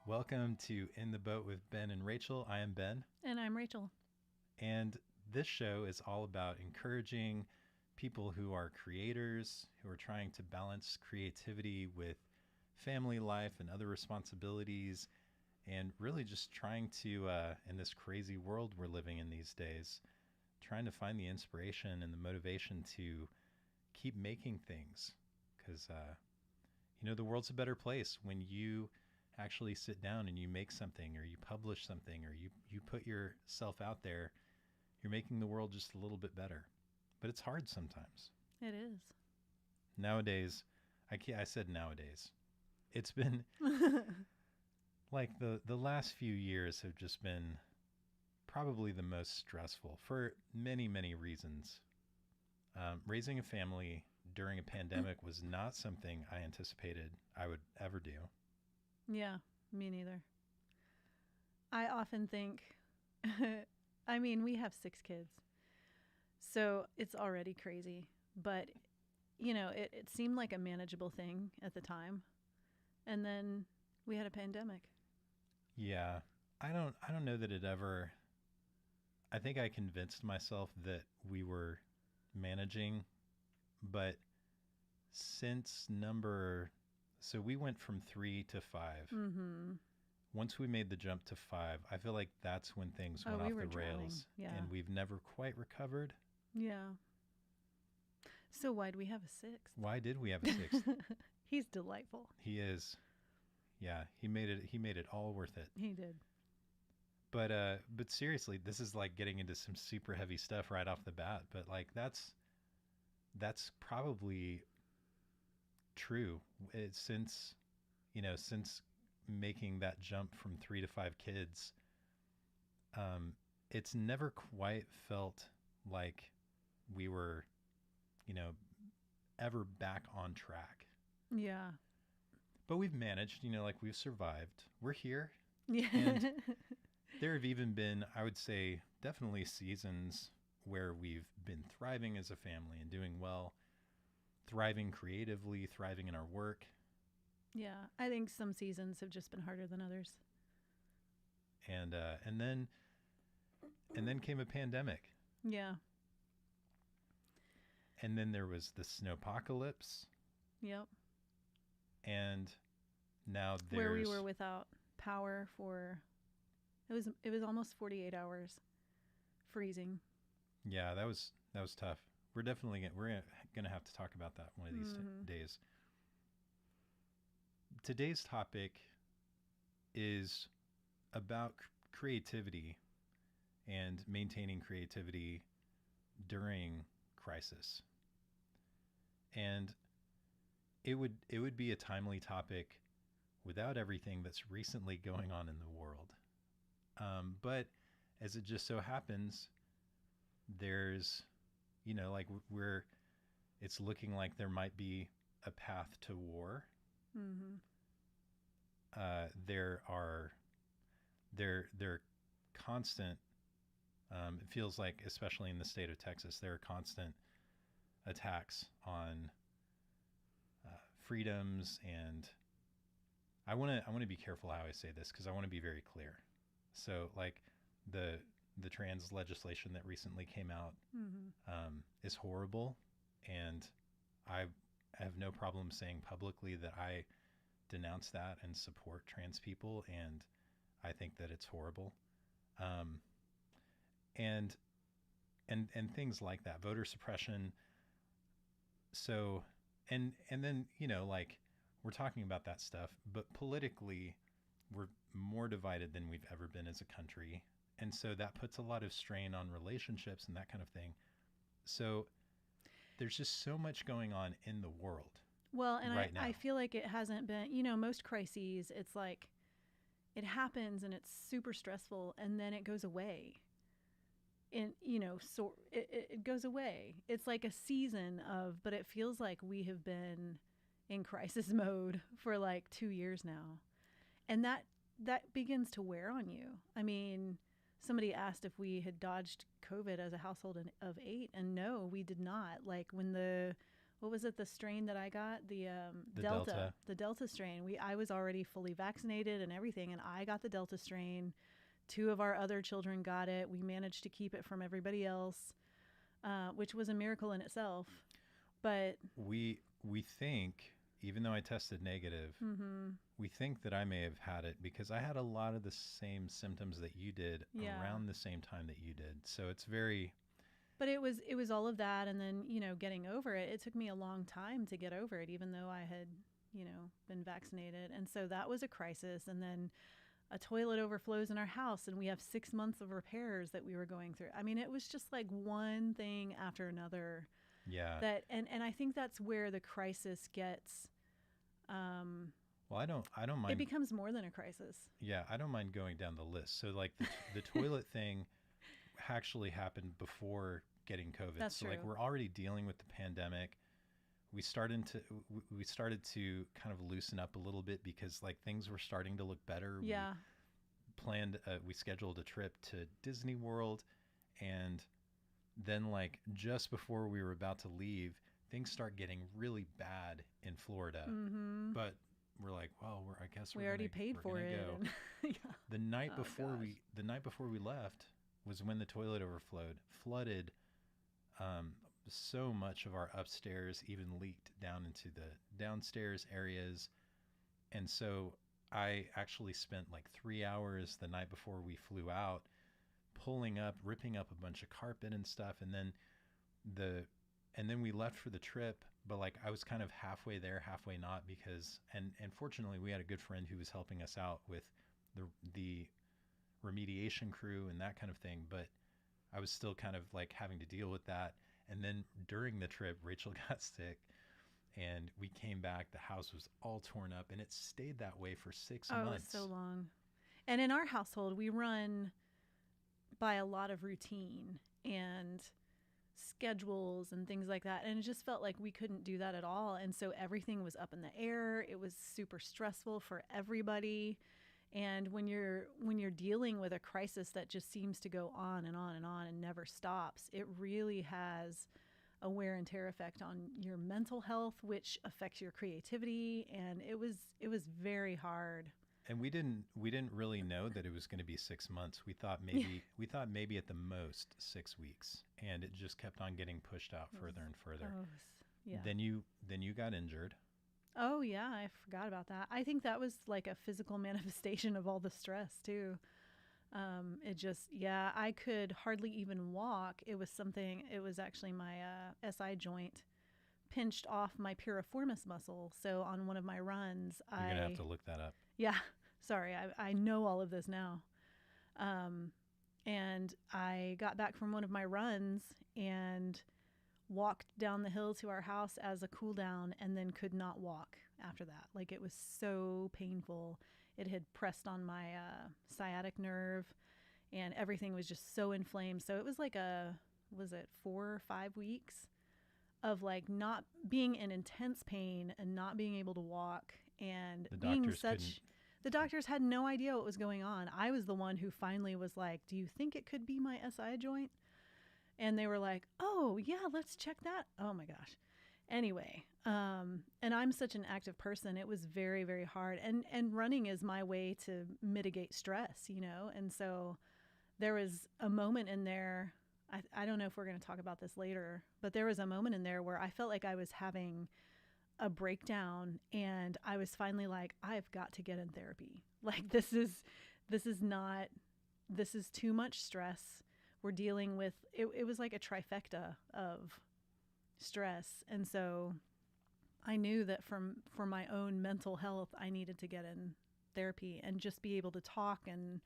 Welcome to In the Boat with Ben and Rachel. I am Ben. And I'm Rachel. And this show is all about encouraging people who are creators, who are trying to balance creativity with family life and other responsibilities, and really just trying to, in this crazy world we're living in these days, trying to find the inspiration and the motivation to keep making things. Because, the world's a better place when you actually sit down and you make something or you publish something or you put yourself out there. You're making the world just a little bit better. But it's hard sometimes. It is. Nowadays, I said nowadays. It's been like the last few years have just been probably the most stressful for many, many reasons. Raising a family during a pandemic was not something I anticipated I would ever do. Yeah, me neither. I often think, we have 6 kids, so it's already crazy. But, it seemed like a manageable thing at the time. And then we had a pandemic. Yeah, I don't know that it ever. I think I convinced myself that we were managing, but since so we went from 3 to 5. Mm-hmm. Once we made the jump to 5, I feel like that's when things Oh, went we off were the drowning. rails, Yeah. and we've never quite recovered. Yeah. So why'd we have a 6th? Why did we have a 6th? He's delightful. He is. Yeah, he made it all worth it. He did. But seriously, this is like getting into some super heavy stuff right off the bat, but like that's probably true. Since making that jump from 3 to 5 kids, it's never quite felt like we were, ever back on track. Yeah. But we've managed, like we've survived. We're here. Yeah. And there have even been, I would say, definitely seasons where we've been thriving as a family and doing well, thriving creatively, thriving in our work. Yeah, I think some seasons have just been harder than others. And then came a pandemic. Yeah. And then there was the snowpocalypse. Yep. And now there's where we were without power for it was almost 48 hours freezing. Yeah, that was tough. We're gonna have to talk about that one of these days. Today's topic is about creativity and maintaining creativity during crisis. And it would be a timely topic without everything that's recently going on in the world. But as it just so happens, there's, it's looking like there might be a path to war. Mm-hmm. There are constant, it feels like, especially in the state of Texas, there are constant attacks on freedoms, and I want to be careful how I say this because I want to be very clear. So, like the trans legislation that recently came out is horrible, and I have no problem saying publicly that I denounce that and support trans people, and I think that it's horrible. And things like that, voter suppression. So, and then, like we're talking about that stuff, but politically we're more divided than we've ever been as a country. And so that puts a lot of strain on relationships and that kind of thing. So there's just so much going on in the world. Well, and right now. I feel like it hasn't been, most crises, it's like it happens and it's super stressful and then it goes away. And, so it goes away. It's like a season but it feels like we have been in crisis mode for like 2 years now. And that begins to wear on you. I mean, somebody asked if we had dodged COVID as a household of 8, and no, we did not. Like when the what was it, the strain that I got, The Delta. the Delta strain. I was already fully vaccinated and everything, and I got the Delta strain. Two of our other children got it. We managed to keep it from everybody else, which was a miracle in itself. But We think, even though I tested negative, mm-hmm, we think that I may have had it because I had a lot of the same symptoms that you did yeah. around the same time that you did. So it's very, But it was all of that, and then getting over it. It took me a long time to get over it, even though I had been vaccinated, and so that was a crisis. And then a toilet overflows in our house, and we have 6 months of repairs that we were going through. I mean, it was just like one thing after another. yeah. That and I think that's where the crisis gets. Well, I don't mind. It becomes more than a crisis. Yeah, I don't mind going down the list. So like the toilet thing actually happened before getting COVID. That's so like true. we're already dealing with the pandemic. We started to kind of loosen up a little bit because like things were starting to look better. Yeah. We scheduled a trip to Disney World, and then like just before we were about to leave, things start getting really bad in Florida. Mm-hmm. But we're like, well, I guess We already paid for it. Go. And yeah. The night Oh, before gosh. the night before we left was when the toilet flooded. So much of our upstairs even leaked down into the downstairs areas, and so I actually spent like 3 hours the night before we flew out, ripping up a bunch of carpet and stuff, and then we left for the trip. But like I was kind of halfway there, halfway not, because and fortunately we had a good friend who was helping us out with the remediation crew and that kind of thing. But I was still kind of like having to deal with that. And then during the trip, Rachel got sick, and we came back. The house was all torn up, and it stayed that way for 6 Oh, it was months. so long. And in our household, we run by a lot of routine and schedules and things like that. And it just felt like we couldn't do that at all. And so everything was up in the air. It was super stressful for everybody. And when you're dealing with a crisis that just seems to go on and on and on and never stops, it really has a wear and tear effect on your mental health, which affects your creativity. And it was very hard. And we didn't really know that it was going to be 6 months. We thought maybe at the most 6 weeks, and it just kept on getting pushed out further and further. Oh, yeah. Then you got injured. Oh, yeah, I forgot about that. I think that was like a physical manifestation of all the stress, too. I could hardly even walk. It was actually my SI joint pinched off my piriformis muscle. So on one of my runs, You're going to have to look that up. Yeah, sorry, I know all of this now. And I got back from one of my runs and walked down the hill to our house as a cool down, and then could not walk after that. Like, it was so painful. It had pressed on my sciatic nerve, and everything was just so inflamed. So it was like 4 or 5 weeks of like not being in intense pain and not being able to walk, and the doctors had no idea what was going on. I was the one who finally was like, do you think it could be my SI joint? And they were like, oh, yeah, let's check that. Oh, my gosh. Anyway, and I'm such an active person. It was very, very hard. And running is my way to mitigate stress, And so there was a moment in there. I don't know if we're going to talk about this later, but there was a moment in there where I felt like I was having a breakdown, and I was finally like, I've got to get in therapy. Like, this is too much stress. We're dealing with it was like a trifecta of stress. And so I knew that for my own mental health, I needed to get in therapy and just be able to talk and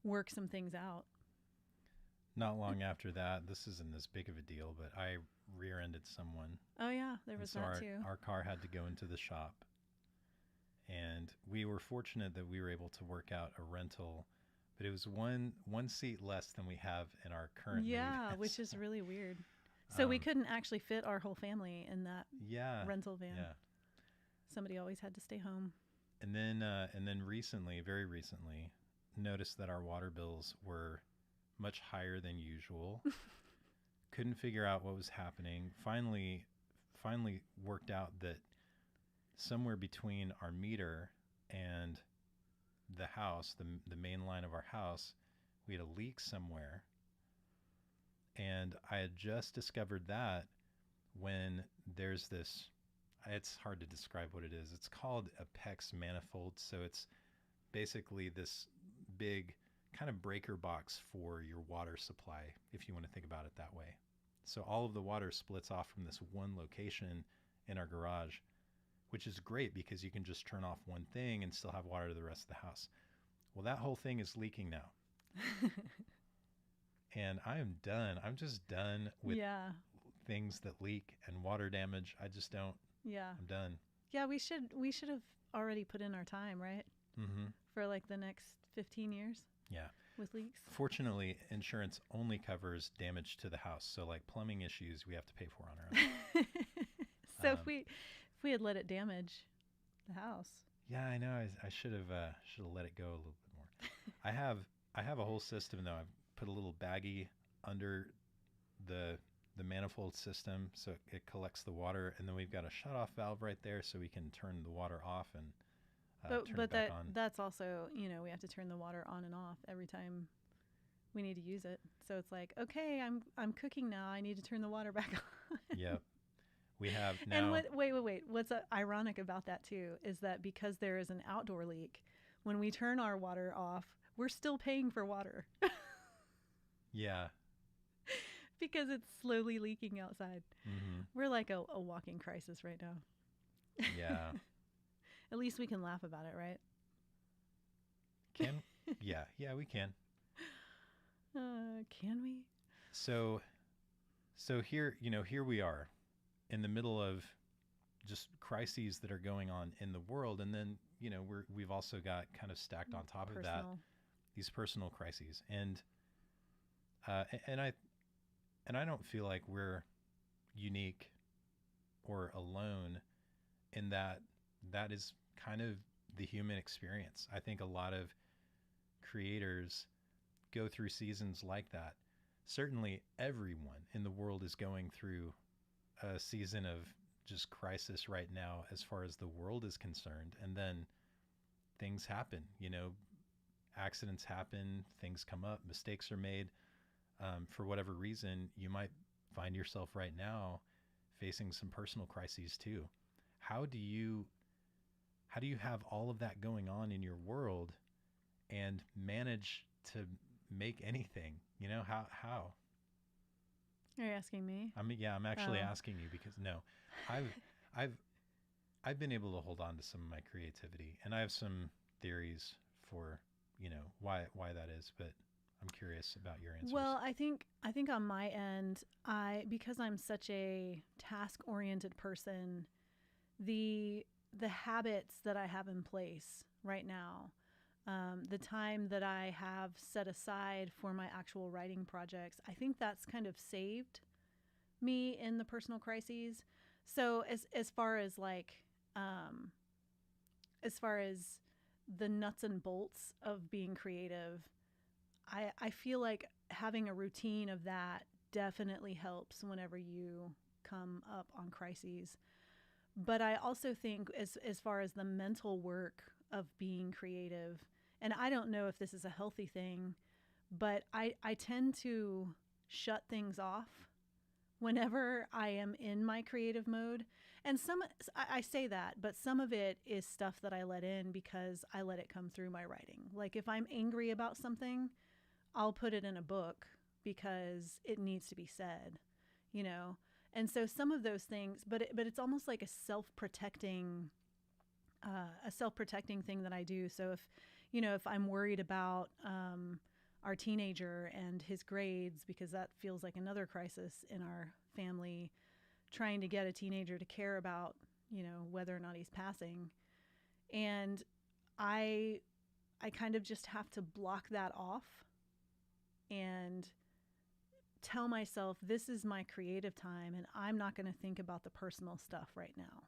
work some things out. Not long after that, this isn't as big of a deal, but I rear-ended someone. Oh yeah, there was that too. Our car had to go into the shop, and we were fortunate that we were able to work out a rental. But it was one seat less than we have in our current minivan, which is really weird. So we couldn't actually fit our whole family in that rental van. Yeah. Somebody always had to stay home. And then very recently, noticed that our water bills were much higher than usual. Couldn't figure out what was happening. Finally finally worked out that somewhere between our meter and the house, the main line of our house, we had a leak somewhere. And I had just discovered that when there's this, it's hard to describe what it is. It's called a PEX manifold. So it's basically this big kind of breaker box for your water supply, if you want to think about it that way. So all of the water splits off from this one location in our garage, which is great because you can just turn off one thing and still have water to the rest of the house. Well, that whole thing is leaking now. And I am done. I'm just done with things that leak and water damage. I just don't. Yeah. I'm done. Yeah, we should have already put in our time, right? Mm-hmm. For like the next 15 years. Yeah. With leaks. Fortunately, insurance only covers damage to the house. So like plumbing issues, we have to pay for on our own. So if we had let it damage the house. Yeah, I know. I should have let it go a little bit more. I have a whole system though. I've put a little baggie under the manifold system so it collects the water, and then we've got a shut-off valve right there so we can turn the water off and turn it back on. That's also, we have to turn the water on and off every time we need to use it. So it's like, okay, I'm cooking now. I need to turn the water back on. Yep. We have now. And wait. What's ironic about that too is that because there is an outdoor leak, when we turn our water off, we're still paying for water. Yeah. Because it's slowly leaking outside. Mm-hmm. We're like a walking crisis right now. Yeah. At least we can laugh about it, right? Yeah, we can. Can we? So here we are in the middle of just crises that are going on in the world, and then we've also got kind of stacked on top of that these personal crises, and I don't feel like we're unique or alone in that is kind of the human experience. I think a lot of creators go through seasons like that. Certainly everyone in the world is going through a season of just crisis right now as far as the world is concerned. And then things happen, accidents happen, things come up, mistakes are made. For whatever reason, you might find yourself right now facing some personal crises too. How do you have all of that going on in your world and manage to make anything? How? Are you asking me? I mean, yeah, I'm actually asking you because I've been able to hold on to some of my creativity, and I have some theories for why that is, but I'm curious about your answers. Well, I think on my end, because I'm such a task-oriented person, the habits that I have in place right now, the time that I have set aside for my actual writing projects, I think that's kind of saved me in the personal crises. So as far as the nuts and bolts of being creative, I feel like having a routine of that definitely helps whenever you come up on crises. But I also think as far as the mental work of being creative, and I don't know if this is a healthy thing, but I tend to shut things off whenever I am in my creative mode. And I say that, but some of it is stuff that I let in because I let it come through my writing. Like if I'm angry about something, I'll put it in a book because it needs to be said, And so some of those things, but it's almost like a self-protecting thing that I do. So if I'm worried about our teenager and his grades, because that feels like another crisis in our family, trying to get a teenager to care about, whether or not he's passing. And I kind of just have to block that off and tell myself this is my creative time and I'm not going to think about the personal stuff right now.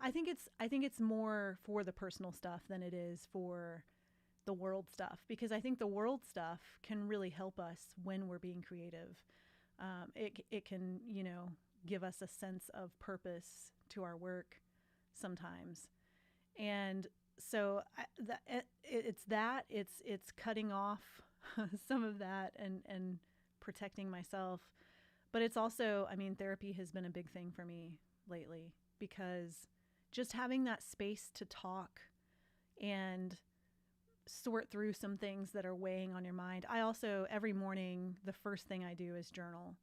I think it's more for the personal stuff than it is for the world stuff, because I think the world stuff can really help us when we're being creative. It can, give us a sense of purpose to our work sometimes. And so it's cutting off some of that and protecting myself. But it's also, I mean, therapy has been a big thing for me lately, because just having that space to talk and sort through some things that are weighing on your mind. I also, every morning, the first thing I do is journal.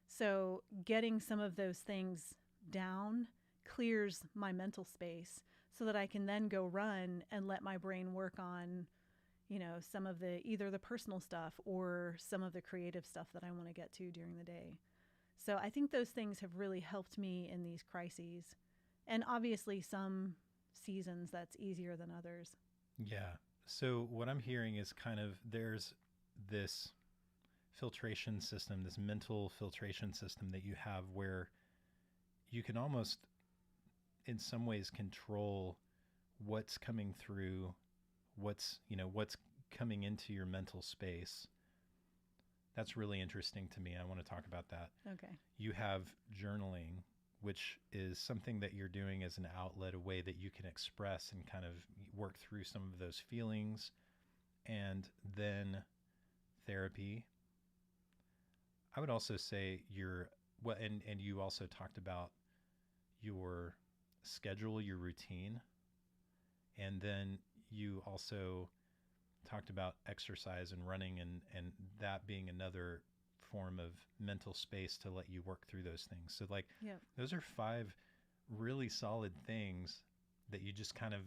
So getting some of those things down clears my mental space so that I can then go run and let my brain work on, you know, some of the, either the personal stuff or some of the creative stuff that I want to get to during the day. So I think those things have really helped me in these crises. And obviously some seasons that's easier than others. Yeah. So what I'm hearing is kind of there's this filtration system, this mental filtration system that you have where you can almost in some ways control what's coming through, what's coming into your mental space. That's really interesting to me. I want to talk about that. Okay. You have journaling, which is something that you're doing as an outlet, a way that you can express and kind of work through some of those feelings. And then therapy. I would also say and you also talked about your schedule, your routine. And then you also talked about exercise and running and that being another form of mental space to let you work through those things. So like, yep. Those are 5 really solid things that you just kind of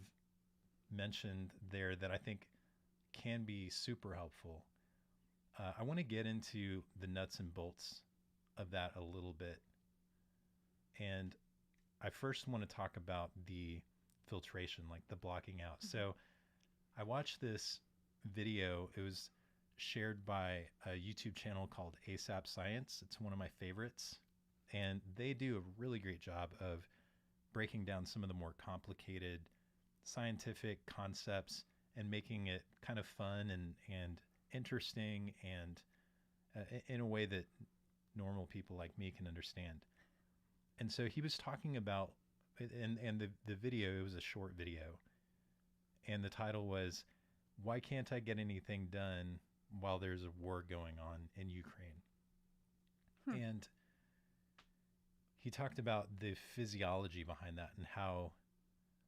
mentioned there that I think can be super helpful. I want to get into the nuts and bolts of that a little bit. And I first want to talk about the filtration, like the blocking out. Mm-hmm. So I watched this video. It was shared by a YouTube channel called ASAP Science. It's one of my favorites. And they do a really great job of breaking down some of the more complicated scientific concepts and making it kind of fun and interesting and in a way that normal people like me can understand. And so he was talking about, and the video, it was a short video, and the title was, "Why Can't I Get Anything Done While There's a War Going On in Ukraine?" And he talked about the physiology behind that and how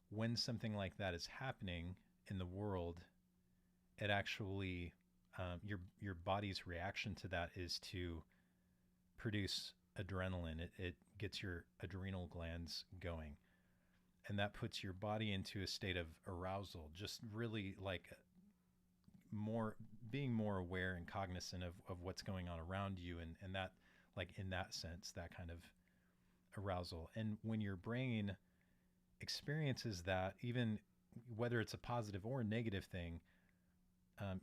when something like that is happening in the world, it actually, your body's reaction to that is to produce adrenaline. It gets your adrenal glands going. And that puts your body into a state of arousal, just really like being more aware and cognizant of what's going on around you. And that, like in that sense, that kind of arousal. And when your brain experiences that, even whether it's a positive or a negative thing,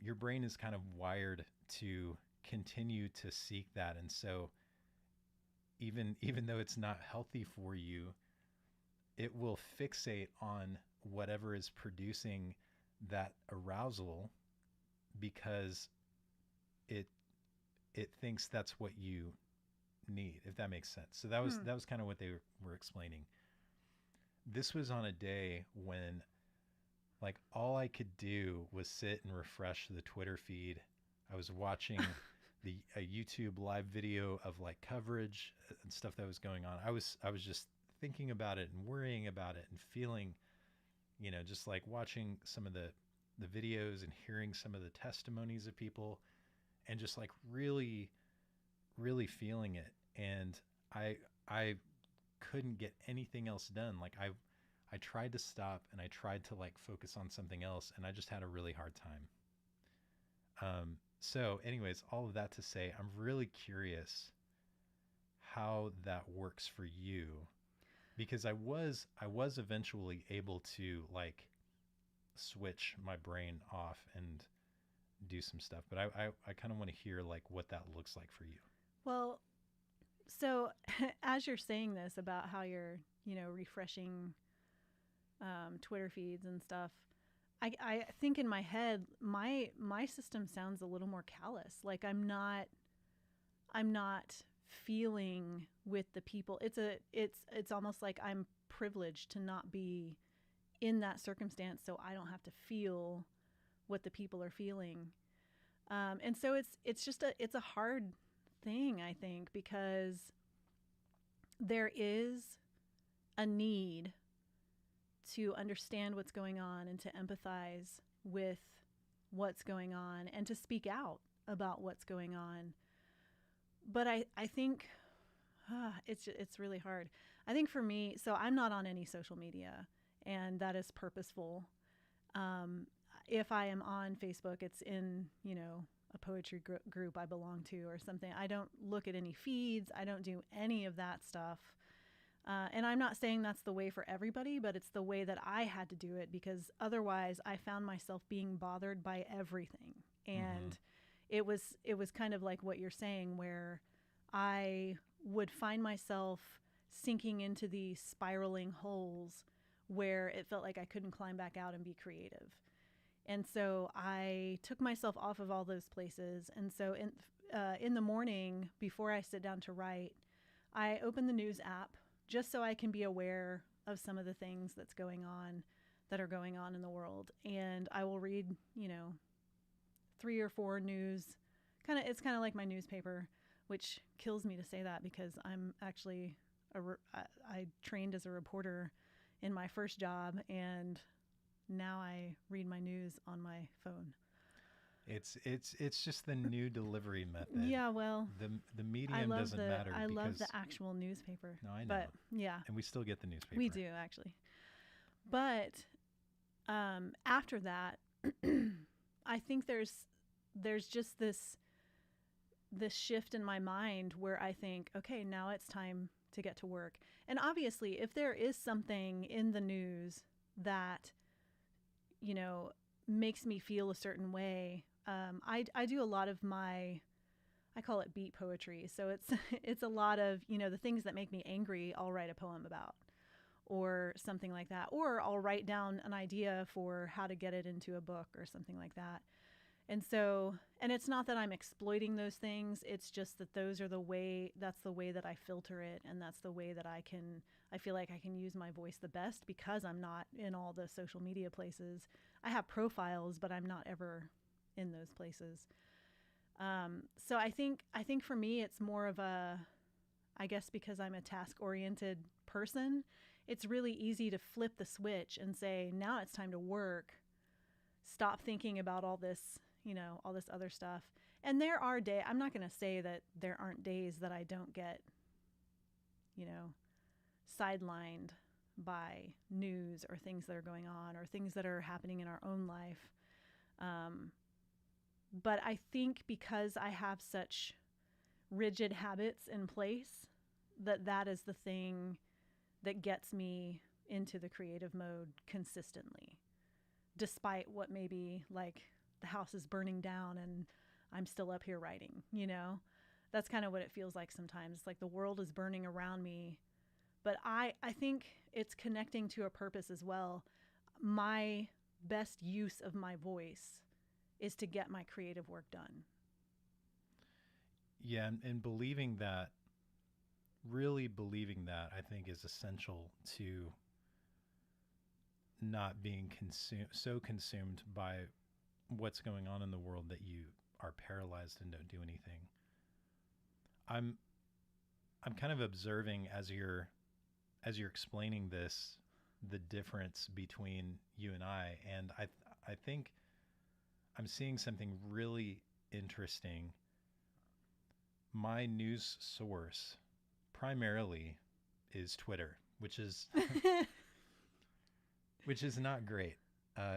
your brain is kind of wired to continue to seek that. And so even though it's not healthy for you, it will fixate on whatever is producing that arousal because it thinks that's what you need, if that makes sense. So that was kind of what they were explaining. This was on a day when like all I could do was sit and refresh the Twitter feed. I was watching a YouTube live video of like coverage and stuff that was going on. I was just thinking about it and worrying about it and feeling, just like watching some of the videos and hearing some of the testimonies of people and just like really, really feeling it. And I couldn't get anything else done. Like I tried to stop and I tried to like focus on something else and I just had a really hard time. So anyways, all of that to say, I'm really curious how that works for you, because I was eventually able to like switch my brain off and do some stuff, but I kind of want to hear like what that looks like for you. Well, so as you're saying this about how you're, refreshing Twitter feeds and stuff, I think in my head, my system sounds a little more callous. Like I'm not feeling with the people. It's almost like I'm privileged to not be in that circumstance, so I don't have to feel what the people are feeling. And so it's a hard thing, I think, because there is a need to understand what's going on and to empathize with what's going on and to speak out about what's going on. But I think it's really hard. I think for me, so I'm not on any social media, and that is purposeful. If I am on Facebook, it's in, a poetry group I belong to or something. I don't look at any feeds. I don't do any of that stuff. And I'm not saying that's the way for everybody, but it's the way that I had to do it, because otherwise I found myself being bothered by everything. And it was kind of like what you're saying, where I would find myself sinking into these spiraling holes where it felt like I couldn't climb back out and be creative. And so I took myself off of all those places. And so in the morning, before I sit down to write, I open the news app just so I can be aware of some of the things that are going on in the world. And I will read, 3 or 4 news. It's kind of like my newspaper, which kills me to say that, because I'm actually I trained as a reporter in my first job, and now I read my news on my phone. It's just the new delivery method. Yeah, well, the medium doesn't matter. I love the actual newspaper. No, I know. But yeah, and we still get the newspaper. We do, actually. But after that, I think there's just this shift in my mind where I think, okay, now it's time to get to work. And obviously, if there is something in the news that, makes me feel a certain way, I do a lot of I call it beat poetry. So it's a lot of, the things that make me angry, I'll write a poem about, or something like that. Or I'll write down an idea for how to get it into a book or something like that. And so, and it's not that I'm exploiting those things. It's just that that's the way that I filter it. And that's the way that I feel like I can use my voice the best, because I'm not in all the social media places. I have profiles, but I'm not ever in those places. So I think for me, it's more of I guess because I'm a task-oriented person, it's really easy to flip the switch and say, now it's time to work. Stop thinking about all this, all this other stuff. And there are days, I'm not going to say that there aren't days that I don't get, sidelined by news or things that are going on or things that are happening in our own life. But I think because I have such rigid habits in place, that is the thing that gets me into the creative mode consistently, despite what maybe, like, the house is burning down and I'm still up here writing, That's kind of what it feels like sometimes. It's like the world is burning around me. But I think it's connecting to a purpose as well. My best use of my voice is to get my creative work done. Yeah, and believing that, really believing that, I think is essential to not being so consumed by what's going on in the world that you are paralyzed and don't do anything. I'm kind of observing as you're explaining this, the difference between you and I think I'm seeing something really interesting. My news source primarily is Twitter, which is which is not great.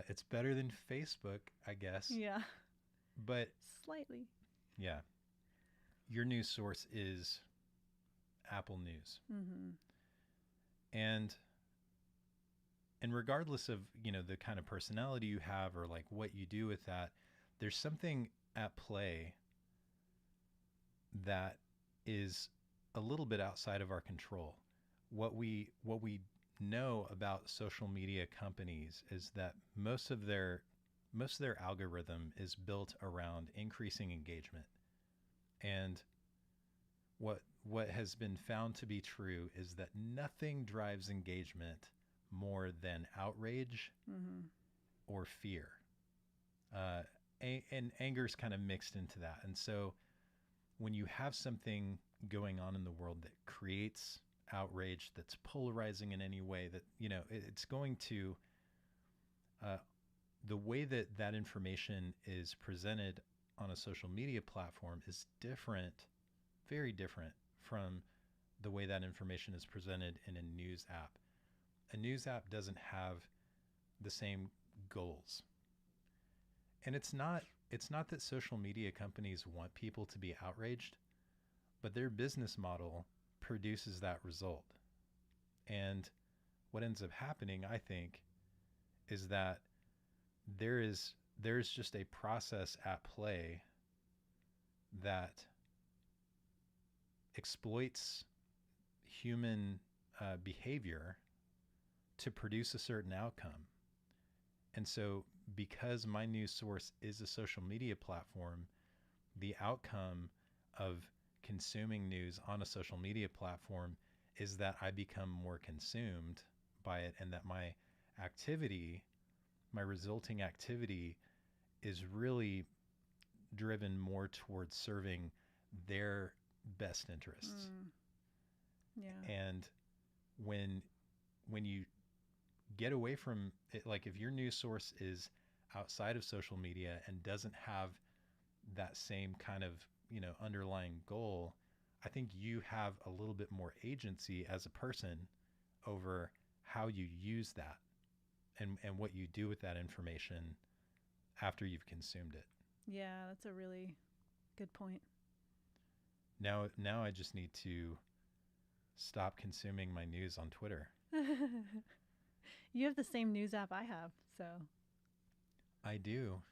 It's better than Facebook, I guess. Yeah. But slightly. Yeah. Your news source is Apple News. Mm-hmm. And regardless of, the kind of personality you have or like what you do with that, there's something at play that is a little bit outside of our control. What we know about social media companies is that most of their algorithm is built around increasing engagement. And what what has been found to be true is that nothing drives engagement more than outrage Mm-hmm. or fear. Uh, and anger is kind of mixed into that. And so when you have something going on in the world that creates outrage, that's polarizing in any way, that, it's going to, uh, the way that that information is presented on a social media platform is different, very different from the way that information is presented in a news app. A news app doesn't have the same goals. And it's not that social media companies want people to be outraged, but their business model produces that result. And what ends up happening, I think, is that there's just a process at play that exploits human behavior to produce a certain outcome. And so, because my news source is a social media platform, the outcome of consuming news on a social media platform is that I become more consumed by it, and that activity, my resulting activity, is really driven more towards serving their best interests. Mm. Yeah. And when you get away from it, like if your news source is outside of social media and doesn't have that same kind of, underlying goal, I think you have a little bit more agency as a person over how you use that, and what you do with that information after you've consumed it. Yeah, that's a really good point. Now I just need to stop consuming my news on Twitter. You have the same news app I have, so. I do,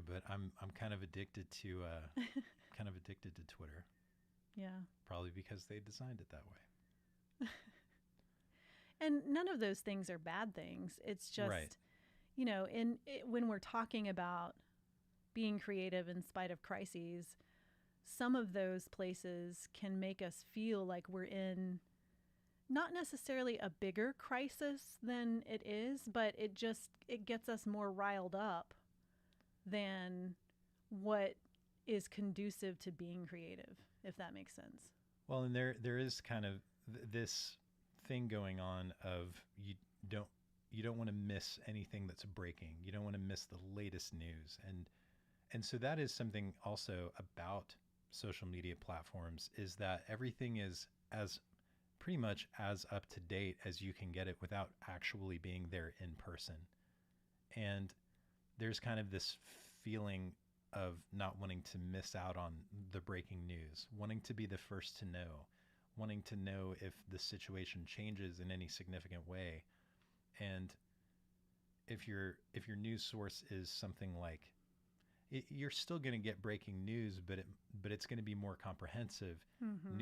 but I'm kind of addicted to Twitter. Yeah. Probably because they designed it that way. And none of those things are bad things. It's just, Right. when we're talking about being creative in spite of crises, some of those places can make us feel like we're in not necessarily a bigger crisis than it is, but it gets us more riled up than what is conducive to being creative, if that makes sense. Well, and there is kind of this thing going on of don't you don't want to miss anything that's breaking. You don't want to miss the latest news. And so that is something also about social media platforms, is that everything is as pretty much as up to date as you can get it without actually being there in person. And there's kind of this feeling of not wanting to miss out on the breaking news, wanting to be the first to know, wanting to know if the situation changes in any significant way. And if your news source is something like you're still going to get breaking news, but it's going to be more comprehensive. Mm-hmm.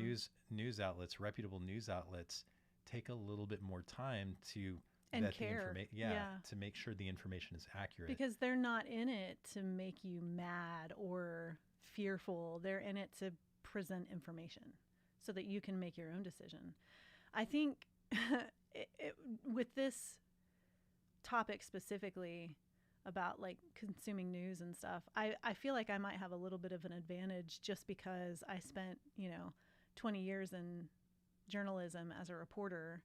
News outlets, reputable news outlets, take a little bit more time to And vet the care. information. Yeah. To make sure the information is accurate. Because they're not in it to make you mad or fearful. They're in it to present information so that you can make your own decision. I think with this topic specifically about like consuming news and stuff, I feel like I might have a little bit of an advantage just because I spent, 20 years in journalism as a reporter.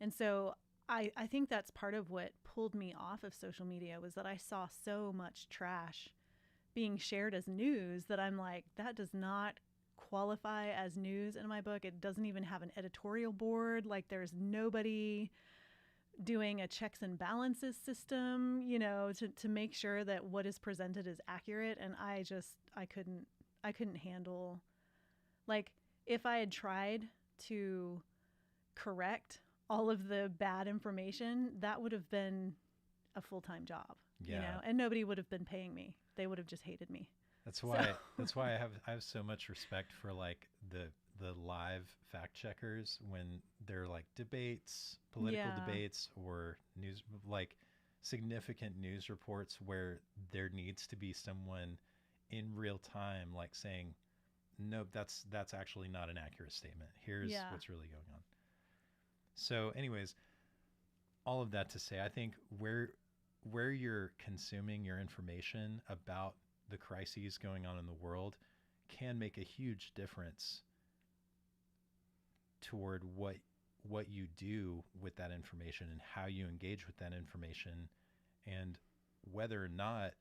And so I think that's part of what pulled me off of social media, was that I saw so much trash being shared as news that I'm like, that does not qualify as news in my book. It doesn't even have an editorial board. Like, there's nobody doing a checks and balances system, to make sure that what is presented is accurate. And I couldn't handle, like, if I had tried to correct all of the bad information, that would have been a full-time job, and nobody would have been paying me. They would have just hated me. That's why I have so much respect for like the live fact checkers when they're like debates, political debates, or news, like significant news reports where there needs to be someone in real time like saying, nope, that's actually not an accurate statement. Here's Yeah. what's really going on. So, anyways, all of that to say, I think where you're consuming your information about the crises going on in the world can make a huge difference toward what you do with that information and how you engage with that information, and whether or not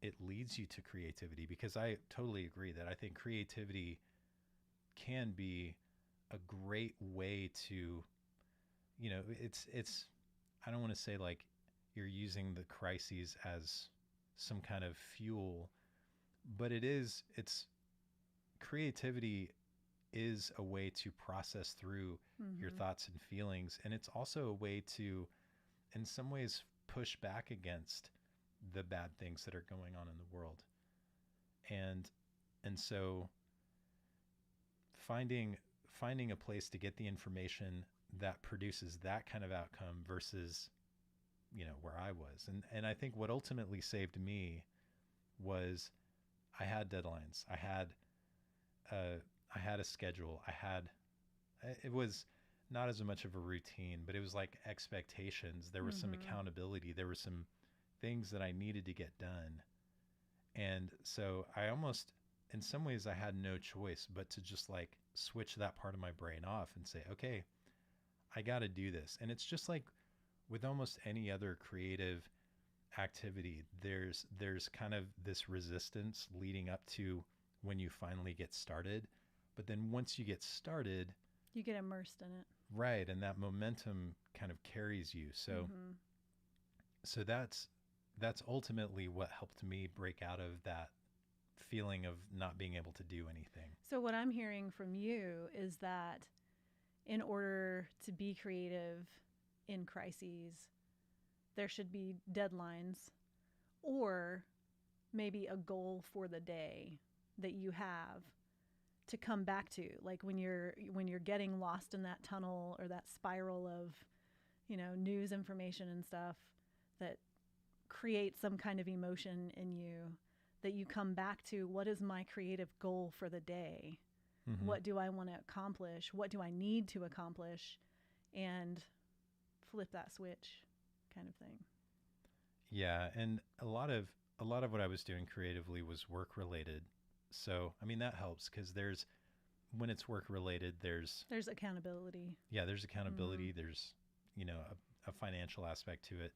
it leads you to creativity. Because I totally agree that I think creativity can be a great way to, it's I don't want to say like you're using the crises as some kind of fuel, but it's creativity is a way to process through your Mm-hmm. thoughts and feelings, and it's also a way to in some ways push back against the bad things that are going on in the world. And and so finding finding a place to get the information that produces that kind of outcome versus where I was. And I think what ultimately saved me was I had deadlines. Uh, I had a schedule. It was not as much of a routine, but it was like expectations. There was some Mm-hmm. accountability. There were some things that I needed to get done. And so I almost, in some ways, I had no choice but to just like switch that part of my brain off and say, okay, I got to do this. And it's just like with almost any other creative activity, there's kind of this resistance leading up to when you finally get started. But then once you get started, You get immersed in it. right, and that momentum kind of carries you. So Mm-hmm. so that's ultimately what helped me break out of that feeling of not being able to do anything. So what I'm hearing from you is that in order to be creative in crises, there should be deadlines or maybe a goal for the day that you have to come back to, like when you're getting lost in that tunnel or that spiral of news information and stuff that creates some kind of emotion in you, that you come back to what is my creative goal for the day, Mm-hmm. what do I want to accomplish, what do I need to accomplish, and flip that switch kind of thing. Yeah, and a lot of what I was doing creatively was work related. So, I mean that helps cuz there's when it's work related, There's accountability. there's Mm-hmm. accountability, there's a financial aspect to it.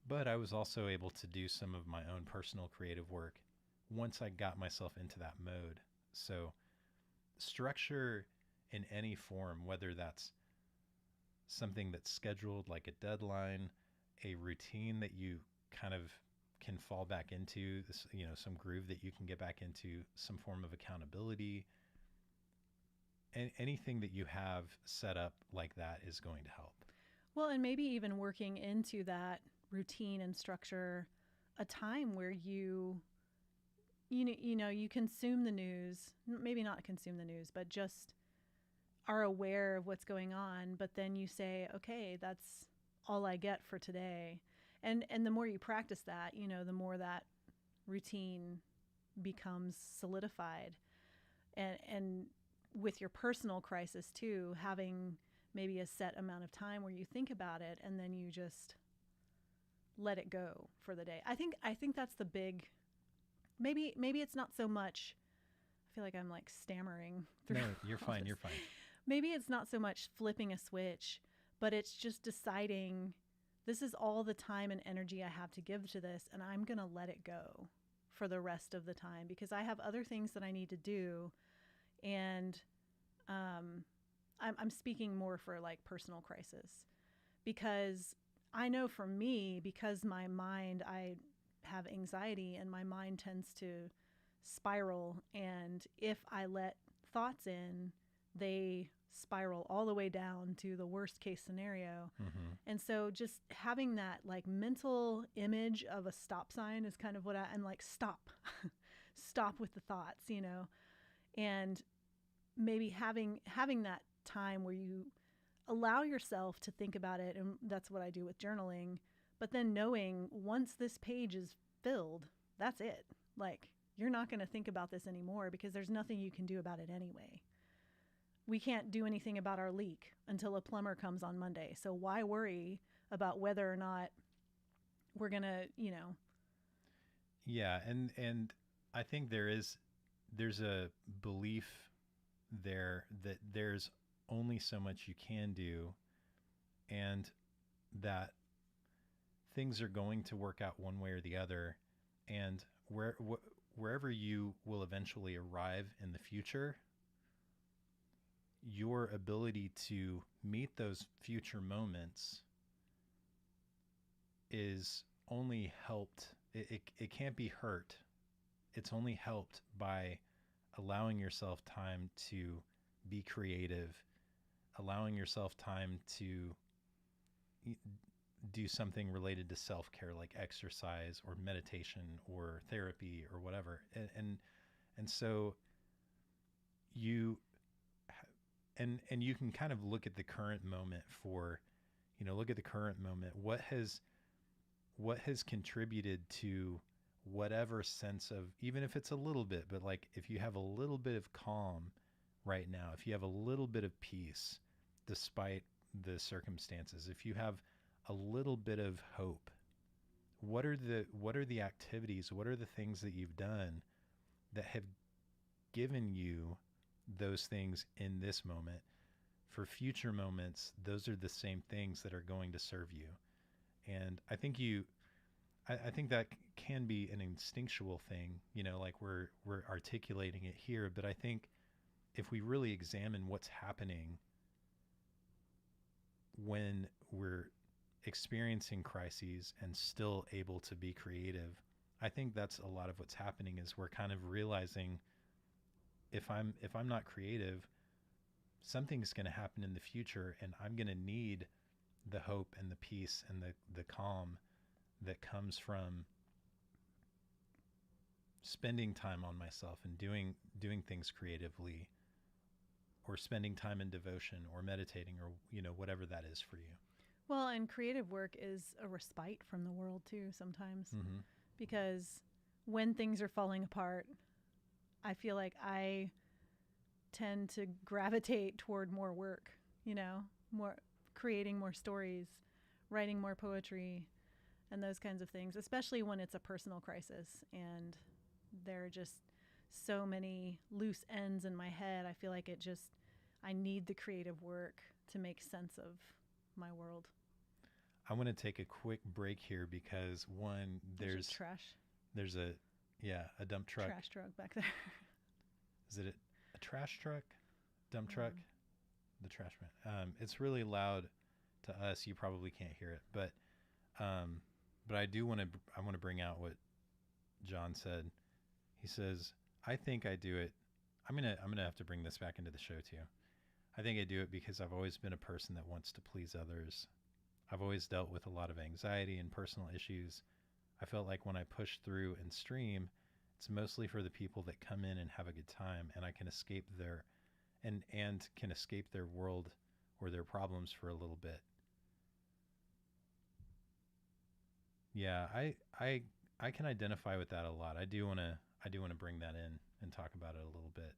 But I was also able to do some of my own personal creative work once I got myself into that mode. So, structure in any form, whether that's something that's scheduled like a deadline, a routine that you kind of can fall back into, this, some groove that you can get back into, some form of accountability, and anything that you have set up like that is going to help. Well, and maybe even working into that routine and structure a time where you consume the news, maybe not consume the news, but just are aware of what's going on, but then you say, okay, that's all I get for today. And the more you practice that, the more that routine becomes solidified. And with your personal crisis too, having maybe a set amount of time where you think about it and then you just let it go for the day. I think that's the big, maybe it's not so much. I feel like I'm like stammering through No, you're all fine. this. You're fine. Maybe it's not so much flipping a switch, but it's just deciding this is all the time and energy I have to give to this, and I'm going to let it go for the rest of the time because I have other things that I need to do. And um, I'm speaking more for like personal crisis because I know for me, because my mind, I have anxiety and my mind tends to spiral. And if I let thoughts in, they spiral all the way down to the worst case scenario. Mm-hmm. And so just having that like mental image of a stop sign is kind of what I'm like, stop, stop with the thoughts. And maybe having that time where you allow yourself to think about it, and that's what I do with journaling, but then knowing once this page is filled, that's it. Like you're not going to think about this anymore because there's nothing you can do about it anyway. We can't do anything about our leak until a plumber comes on Monday. So why worry about whether or not we're going to, Yeah, and I think there's a belief there that there's only so much you can do, and that things are going to work out one way or the other, and wherever you will eventually arrive in the future, your ability to meet those future moments is only helped. It can't be hurt. It's only helped by allowing yourself time to be creative, allowing yourself time to do something related to self-care like exercise or meditation or therapy or whatever. And so you and you can kind of look at the current moment for, look at the current moment. What has contributed to whatever sense of, even if it's a little bit, but like if you have a little bit of calm right now, if you have a little bit of peace despite the circumstances, if you have a little bit of hope, what are the activities, what are the things that you've done that have given you those things in this moment? For future moments, those are the same things that are going to serve you. And I think I think that can be an instinctual thing, like we're articulating it here. But I think if we really examine what's happening when we're experiencing crises and still able to be creative, I think that's a lot of what's happening. Is we're kind of realizing if I'm not creative, something's going to happen in the future, and I'm going to need the hope and the peace and the calm that comes from spending time on myself and doing things creatively, or spending time in devotion or meditating, or whatever that is for you. Well, and creative work is a respite from the world too sometimes. Mm-hmm. Because when things are falling apart, I feel like I tend to gravitate toward more work, more creating more stories, writing more poetry, and those kinds of things, especially when it's a personal crisis and there are just so many loose ends in my head. I feel like I need the creative work to make sense of my world. I want to take a quick break here because there's a dump truck. Trash truck back there. Is it a trash truck? Dump truck? The trash man. It's really loud to us. You probably can't hear it, but I want to bring out what John said. He says, "I think I do it." I'm gonna have to bring this back into the show too. I think I do it because I've always been a person that wants to please others. I've always dealt with a lot of anxiety and personal issues. I felt like when I push through and stream, it's mostly for the people that come in and have a good time, and I can escape and can escape their world or their problems for a little bit. Yeah, I can identify with that a lot. I do want to bring that in and talk about it a little bit.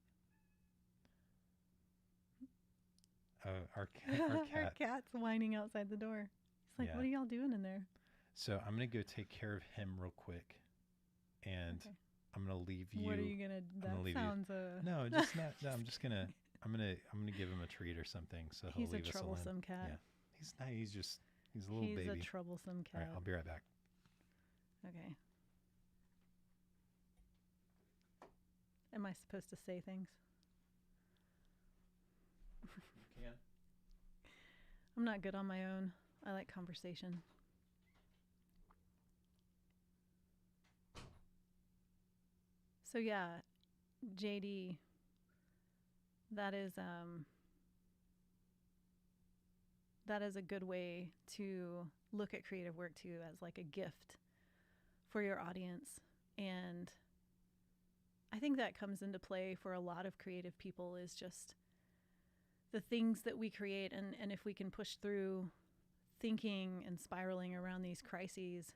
Our cat's whining outside the door. He's like, "What are y'all doing in there?" So I'm gonna go take care of him real quick, and okay. I'm gonna leave you. What are you gonna? That sounds No, just not. No, I'm just gonna. I'm gonna give him a treat or something. So he'll leave us alone. He's a troublesome cat. Yeah, he's not. He's a little baby. He's a troublesome cat. All right, I'll be right back. Okay. Am I supposed to say things? You can. I'm not good on my own. I like conversation. So yeah, JD, that is a good way to look at creative work too, as like a gift for your audience. And I think that comes into play for a lot of creative people, is just the things that we create, and if we can push through thinking and spiraling around these crises,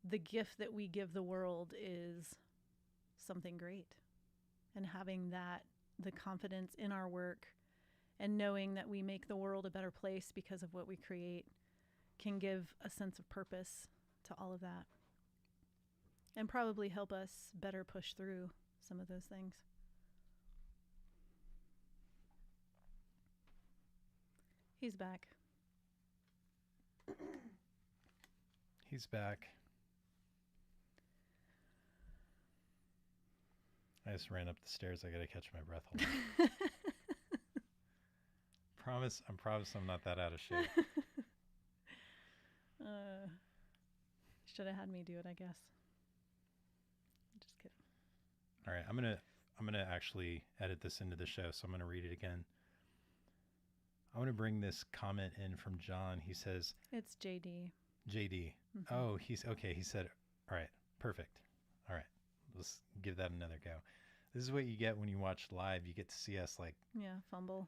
the gift that we give the world is something great. And having that, the confidence in our work and knowing that we make the world a better place because of what we create can give a sense of purpose to all of that and probably help us better push through some of those things. He's back. He's back. I just ran up the stairs. I gotta catch my breath. Hold on. I promise I'm not that out of shape. Should have had me do it, I guess. Just kidding. All right, I'm gonna actually edit this into the show, so I'm gonna read it again. I want to bring this comment in from John. He says, It's JD. JD. Mm-hmm. Oh, he's okay. He said, all right, perfect. All right, let's give that another go. This is what you get when you watch live. You get to see us like fumble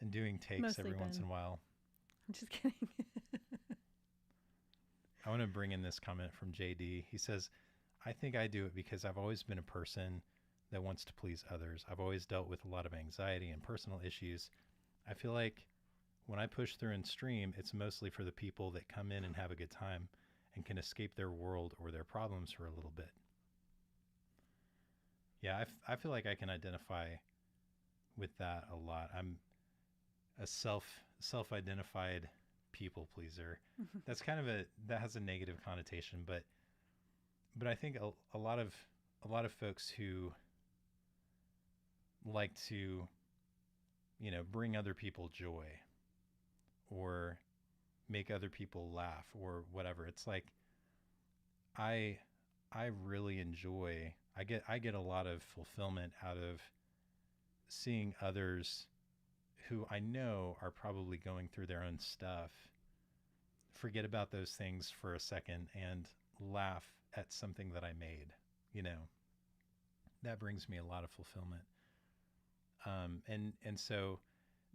and doing takes Mostly every once Ben. in a while. I'm just kidding. I want to bring in this comment from JD. He says, I think I do it because I've always been a person that wants to please others. I've always dealt with a lot of anxiety and personal issues. I feel like when I push through and stream, it's mostly for the people that come in and have a good time and can escape their world or their problems for a little bit. Yeah, I feel like I can identify with that a lot. I'm a self-identified people pleaser. That's kind of that has a negative connotation, but I think a lot of folks who like to, bring other people joy or make other people laugh or whatever. It's like I really enjoy, I get a lot of fulfillment out of seeing others who I know are probably going through their own stuff forget about those things for a second and laugh at something that I made. That brings me a lot of fulfillment. And so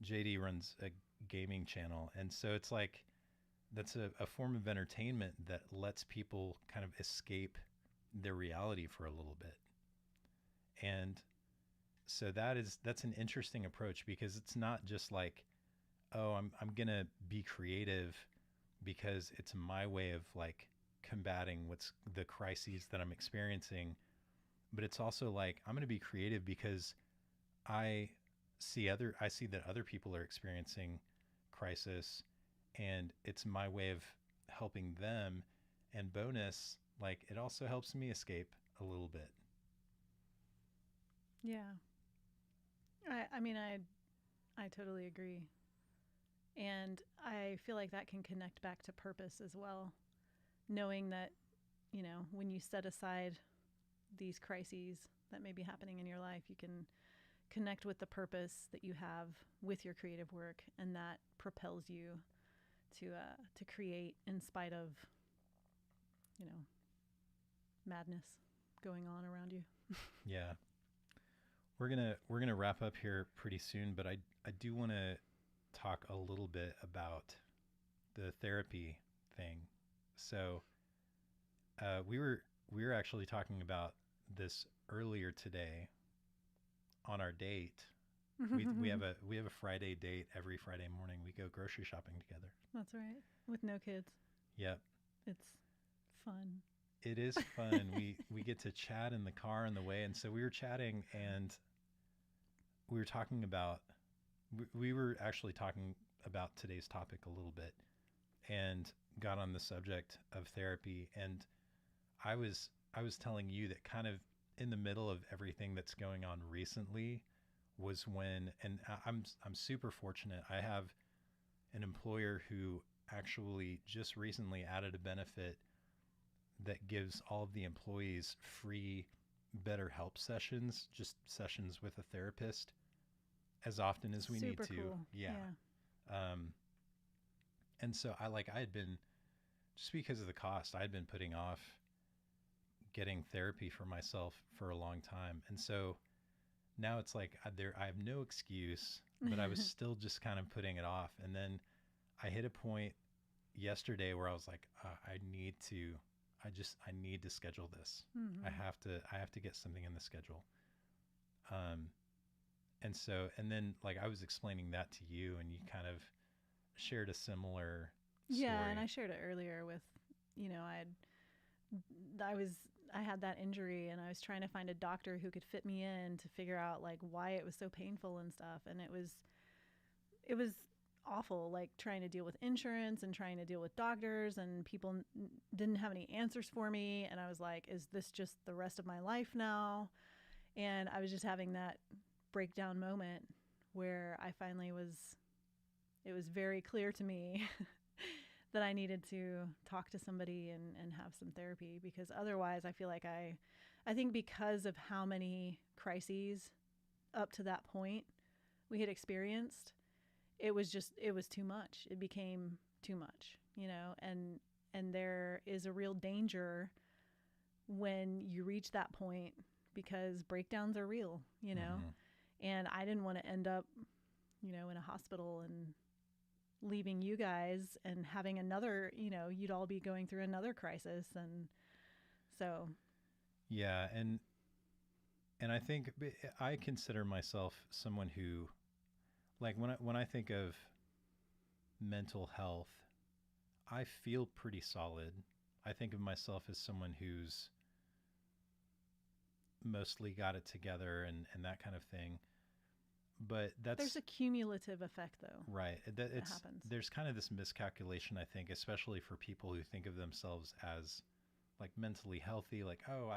JD runs a gaming channel, and so it's like that's a form of entertainment that lets people kind of escape their reality for a little bit. And so that's an interesting approach, because it's not just like, oh, I'm gonna be creative because it's my way of like combating what's the crises that I'm experiencing, but it's also like I'm gonna be creative because I see that other people are experiencing crisis, and it's my way of helping them, and bonus, like it also helps me escape a little bit. Yeah. I mean, I totally agree. And I feel like that can connect back to purpose as well. Knowing that, when you set aside these crises that may be happening in your life, you can connect with the purpose that you have with your creative work, and that propels you to create in spite of, madness going on around you. Yeah. We're gonna wrap up here pretty soon, but I do want to talk a little bit about the therapy thing. So we were actually talking about this earlier today on our date. We have a Friday date every Friday morning. We go grocery shopping together. That's right. With no kids. Yep. It's fun. It is fun. We get to chat in the car on the way, and so we were chatting, and we were talking about we were actually talking about today's topic a little bit, and got on the subject of therapy. And I was telling you that kind of in the middle of everything that's going on recently was when, and I'm super fortunate. I have an employer who actually just recently added a benefit that gives all of the employees free BetterHelp sessions, just sessions with a therapist as often as we need to. Super cool. Yeah. And so I had been, just because of the cost, I had been putting off getting therapy for myself for a long time. And so now it's like I have no excuse, but I was still just kind of putting it off. And then I hit a point yesterday where I was like, I I need to schedule this. Mm-hmm. I have to get something in the schedule. Um, and so, and then like I was explaining that to you, and you kind of shared a similar Yeah, and story. I shared it earlier with, I was I had that injury and I was trying to find a doctor who could fit me in to figure out like why it was so painful and stuff, and it was awful, like trying to deal with insurance and trying to deal with doctors, and people didn't have any answers for me, and I was like, is this just the rest of my life now? And I was just having that breakdown moment where I finally was it was very clear to me that I needed to talk to somebody and have some therapy, because otherwise I feel like I think because of how many crises up to that point we had experienced, it was too much. It became too much, and there is a real danger when you reach that point, because breakdowns are real, Mm-hmm. and I didn't want to end up, in a hospital and leaving you guys and having another, you'd all be going through another crisis. And so, Yeah, and I think I consider myself someone who, like, when I think of mental health, I feel pretty solid. I think of myself as someone who's mostly got it together and that kind of thing. But there's that's a cumulative effect though right. that It's happens. there's kind of this miscalculation, I think, especially for people who think of themselves as like mentally healthy, like, oh,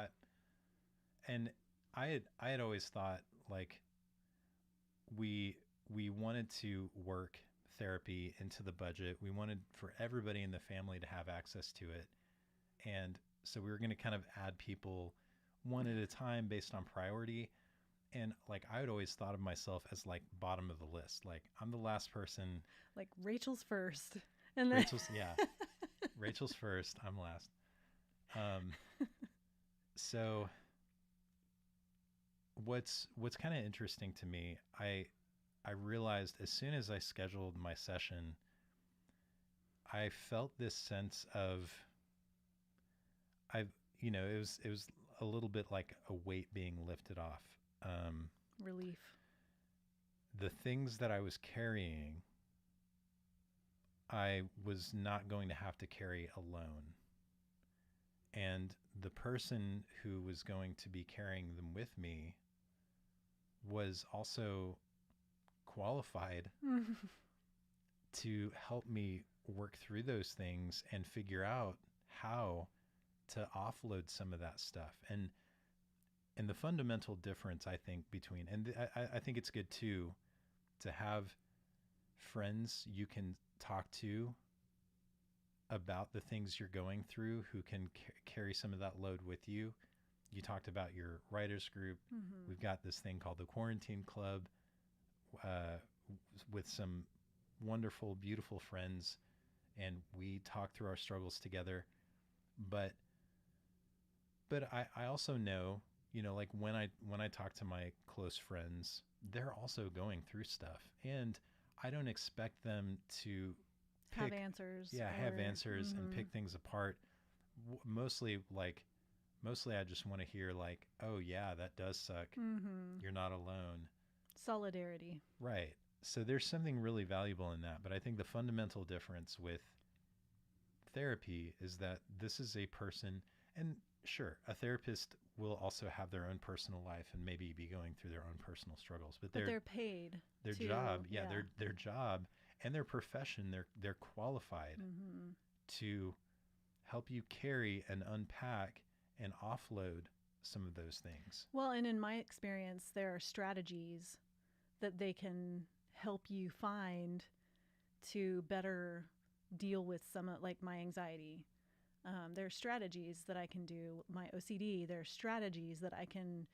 and I had always thought like we we wanted to work therapy into the budget. We wanted for everybody in the family to have access to it. And so we were going to kind of add people one at a time based on priority. And like I would always thought of myself as like bottom of the list. Like I'm the last person. Like Rachel's first, and then Rachel's yeah, Rachel's first. I'm last. Um, so what's kind of interesting to me, I realized as soon as I scheduled my session, I felt this sense of I've it was a little bit like a weight being lifted off. Um, relief. the things that I was carrying, I was not going to have to carry alone. And the person who was going to be carrying them with me was also qualified to help me work through those things and figure out how to offload some of that stuff. And the fundamental difference, I think, between I think it's good too to have friends you can talk to about the things you're going through who can carry some of that load with you. You talked about your writers group. Mm-hmm. We've got this thing called the Quarantine Club uh, with some wonderful, beautiful friends, and we talk through our struggles together. But I also know, like when I talk to my close friends, they're also going through stuff, and I don't expect them to Have pick, answers. yeah, have Or, answers and mm-hmm. pick things apart. Mostly, mostly I just want to hear like, oh yeah, that does suck. Mm-hmm. You're not alone. Solidarity. Right. So there's something really valuable in that. But I think the fundamental difference with therapy is that this is a person, and sure, a therapist will also have their own personal life and maybe be going through their own personal struggles, but But they're paid. their to, job, yeah, yeah. their job and their profession, they're qualified Mm-hmm. to help you carry and unpack and offload some of those things. Well, and in my experience, there are strategies that they can help you find to better deal with some of, like, my anxiety. There are strategies that I can do, my OCD. There are strategies that I can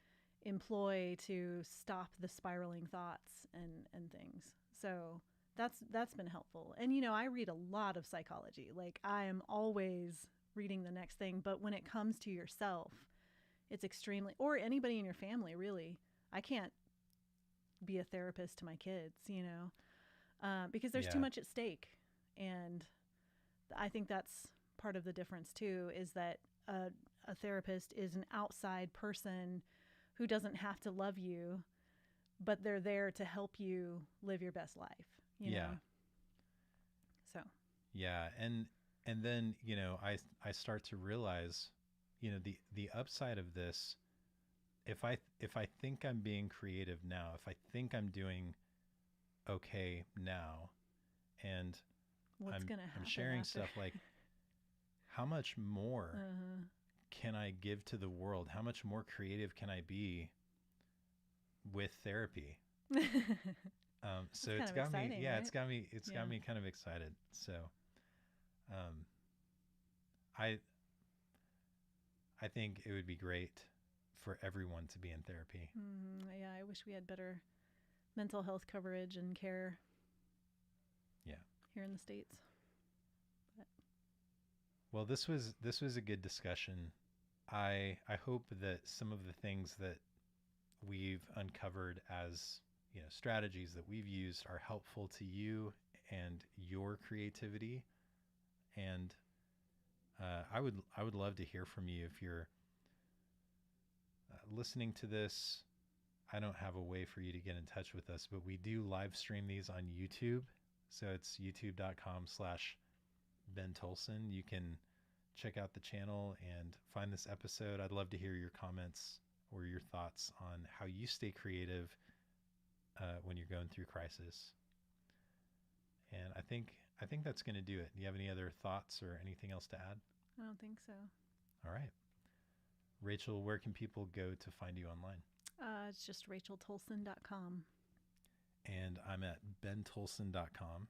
employ to stop the spiraling thoughts and things. So that's been helpful. And I read a lot of psychology. Like, I am always reading the next thing, but when it comes to yourself, it's extremely, or anybody in your family, really. I can't be a therapist to my kids, because there's too Yeah. much at stake. And I think that's part of the difference too, is that a therapist is an outside person who doesn't have to love you, but they're there to help you live your best life, you Yeah. know? So, Yeah, and then, I start to realize, the upside of this, if I think I'm being creative now, if I think I'm doing okay now, and what's I'm going to happen I'm sharing after? stuff like, how much more Uh-huh. can I give to the world? How much more creative can I be with therapy? So It's kind it's of got me, exciting, yeah, right? it's Yeah. got me kind of excited. So, um, I I think it would be great for everyone to be in therapy. Yeah, I wish we had better mental health coverage and care Yeah. here in the States. But Well, this was a good discussion. I hope that some of the things that we've uncovered as, strategies that we've used are helpful to you and your creativity. And I would love to hear from you if you're listening to this. I don't have a way for you to get in touch with us, but we do live stream these on YouTube. So it's youtube.com/Ben Tolson. You can check out the channel and find this episode. I'd love to hear your comments or your thoughts on how you stay creative when you're going through crisis. And I think that's going to do it. Do you have any other thoughts or anything else to add? I don't think so. All right. Rachel, where can people go to find you online? It's just racheltolson.com. And I'm at bentolson.com.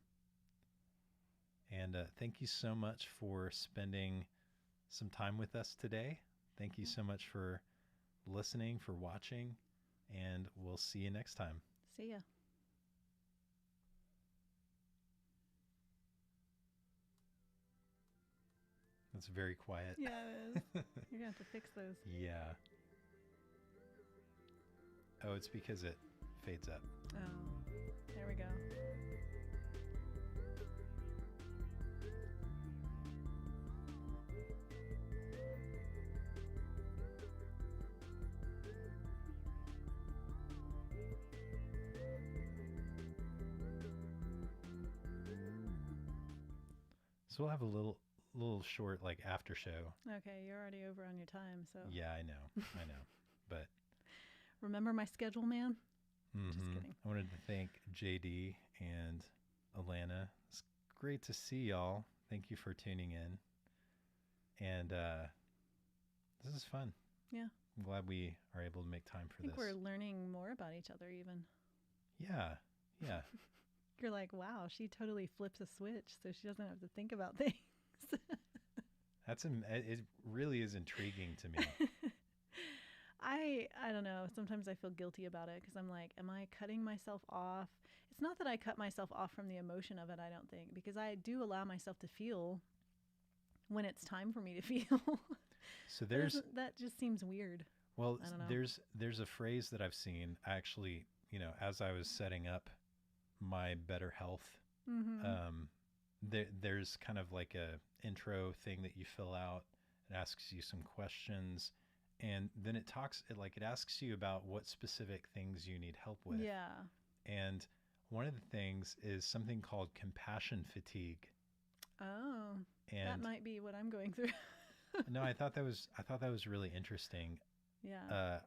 And thank you so much for spending some time with us today. Thank you so much for listening, for watching, and we'll see you next time. See ya. That's very quiet. Yeah, it is. You're going to have to fix those. Yeah. Oh, it's because it fades up. Oh, there we go. So we'll have a little short like after show. Okay, you're already over on your time, so. Yeah, I know. But Remember my schedule, man? Just kidding. I wanted to thank JD and Alana. It's great to see y'all. Thank you for tuning in. And this is fun. Yeah. I'm glad we are able to make time for I think this. we're learning more about each other even. Yeah. Yeah. You're like, wow, she totally flips a switch so she doesn't have to think about things. It really is intriguing to me. I don't know. Sometimes I feel guilty about it because I'm like, am I cutting myself off? It's not that I cut myself off from the emotion of it, I don't think, because I do allow myself to feel when it's time for me to feel. So But there's that just seems weird. well, I don't know. there's a phrase that I've seen actually, as I was setting up my better health, Mm-hmm. there's kind of like a intro thing that you fill out. It asks you some questions, and then it asks you about what specific things you need help with. Yeah. And one of the things is something called compassion fatigue. Oh, that And might be what I'm going through. no, I thought that was really interesting. Yeah.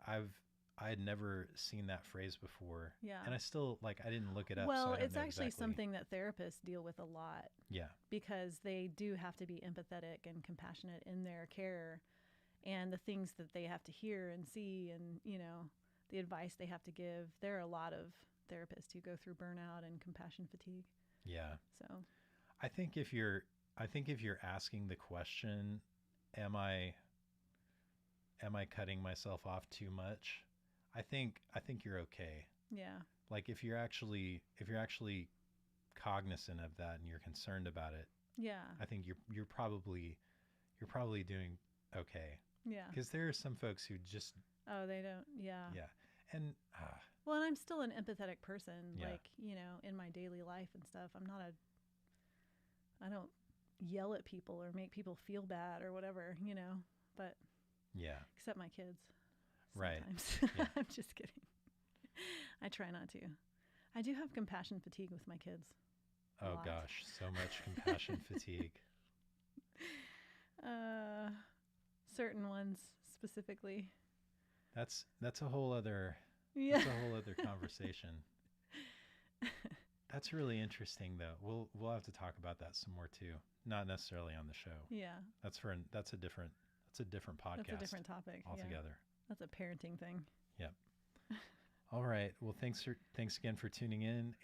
I had never seen that phrase before, Yeah. and I still I didn't look it up. Well, so I don't it's know actually exactly. something that therapists deal with a lot Yeah, because they do have to be empathetic and compassionate in their care and the things that they have to hear and see and, the advice they have to give. There are a lot of therapists who go through burnout and compassion fatigue. yeah. So, I think if you're asking the question, am I cutting myself off too much? I think you're okay. yeah. Like if you're actually cognizant of that and you're concerned about it, Yeah. I think you're probably doing okay. Yeah. Because there are some folks who just Oh, they don't. Yeah. yeah, and Well, and I'm still an empathetic person, Yeah. in my daily life and stuff. I don't, yell at people or make people feel bad or whatever, you know. But Yeah. except my kids. Right. Sometimes. Yeah. I'm just kidding. I try not to. I do have compassion fatigue with my kids. Oh lot. gosh, so much compassion fatigue. Certain ones specifically. That's a whole other Yeah. that's a whole other conversation. That's really interesting though. We'll have to talk about that some more too. Not necessarily on the show. Yeah. That's a different podcast. That's a different topic. Yeah. altogether. That's a parenting thing. Yep. All right. Well, thanks again for tuning in.